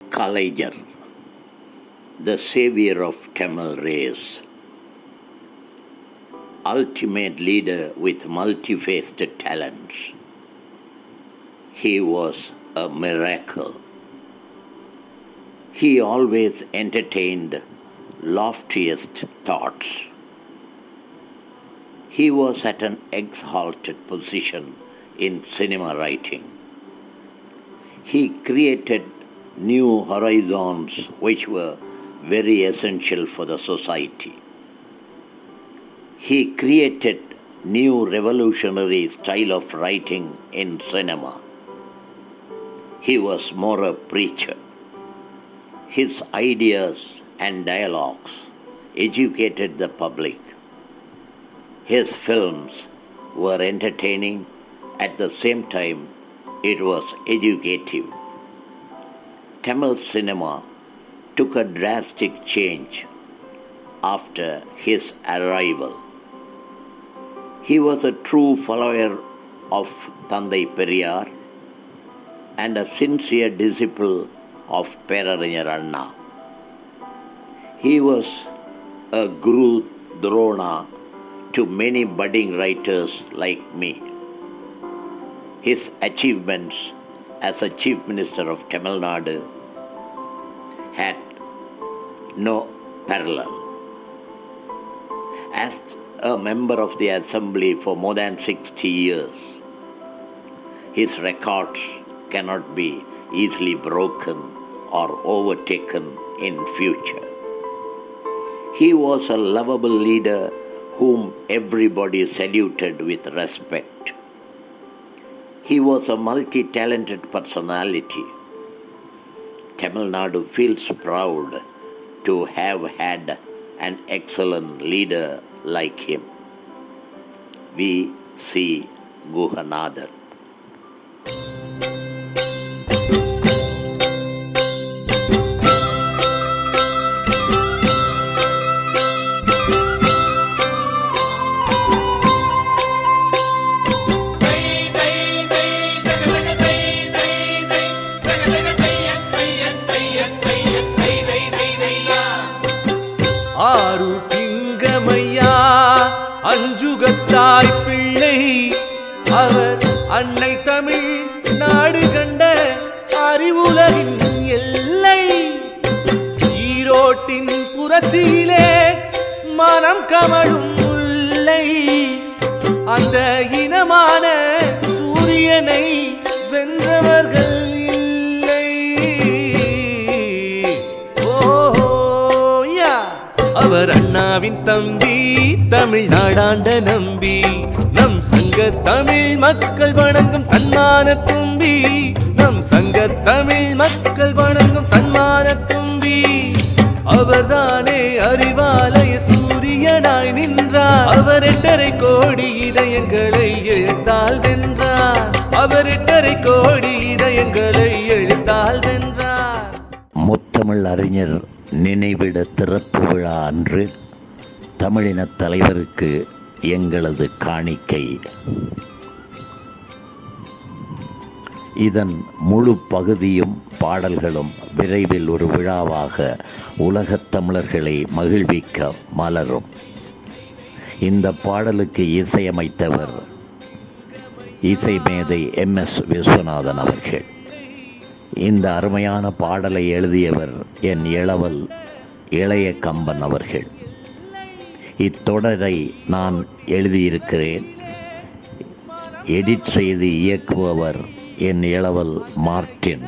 Kalaignar, the savior of Tamil race, ultimate leader with multi-faced talents. He was a miracle. He always entertained loftiest thoughts. He was at an exalted position in cinema writing. He created new horizons which were very essential for the society. He created new revolutionary style of writing in cinema. He was more a preacher. His ideas and dialogues educated the public. His films were entertaining, at the same time it was educative. Tamil cinema took a drastic change after his arrival. He was a true follower of Thandai Periyar and a sincere disciple of Perarinyar Anna. He was a Guru Drona to many budding writers like me. His achievements as a Chief Minister of Tamil Nadu had no parallel. As a member of the Assembly for more than 60 years, his records cannot be easily broken or overtaken in future. He was a lovable leader whom everybody saluted with respect. He was a multi-talented personality. Tamil Nadu feels proud to have had an excellent leader like him. V. C. Guhanathan. ஆருள் சிங்கமையா அஞ்சுகத்தாய் பிள்ளை அவர் அன்னை தமிழ் நாடு கண்ட அறிவுலகின் எல்லை. ஈரோட்டின் புரட்சியிலே மனம் கமழும் முல்லை. அந்த இனமான சூரியனை வென்றவர்கள் இல்லை. அவர் அண்ணாவின் தம்பி, தமிழ்நாடாண்ட நம்பி, நம் சங்க தமிழ் மக்கள் வணங்கும் தன்மான தும்பி, நம் சங்க தமிழ் மக்கள் வணங்கும் தன்மான தும்பி. அவர்தானே அறிவாலய சூரியனாய் நின்றார். அவர் 8.5 கோடி இதயங்களை எழுத்தால் வென்றார். அவர் 8.5 கோடி இதயங்களை எழுத்தால் வென்றார். முத்தமிழ் அறிஞர் நினைவிட திறப்பு விழா அன்று தமிழின தலைவருக்கு எங்களது காணிக்கை. இதன் முழு பகுதியும் பாடல்களும் விரைவில் ஒரு விழாவாக உலகத் தமிழர்களை மகிழ்விக்க மலரும். இந்த பாடலுக்கு இசையமைத்தவர் இசை மேதை MS விஸ்வநாதன் அவர்கள். இந்த அருமையான பாடலை எழுதியவர் என் இளவல் இளைய கம்பன் அவர்கள். இத்தொடரை நான் எழுதியிருக்கிறேன். எடிட் செய்து இயக்குபவர் என் இளவல் மார்ட்டின்,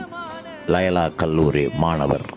லயலா கல்லூரி மாணவர்.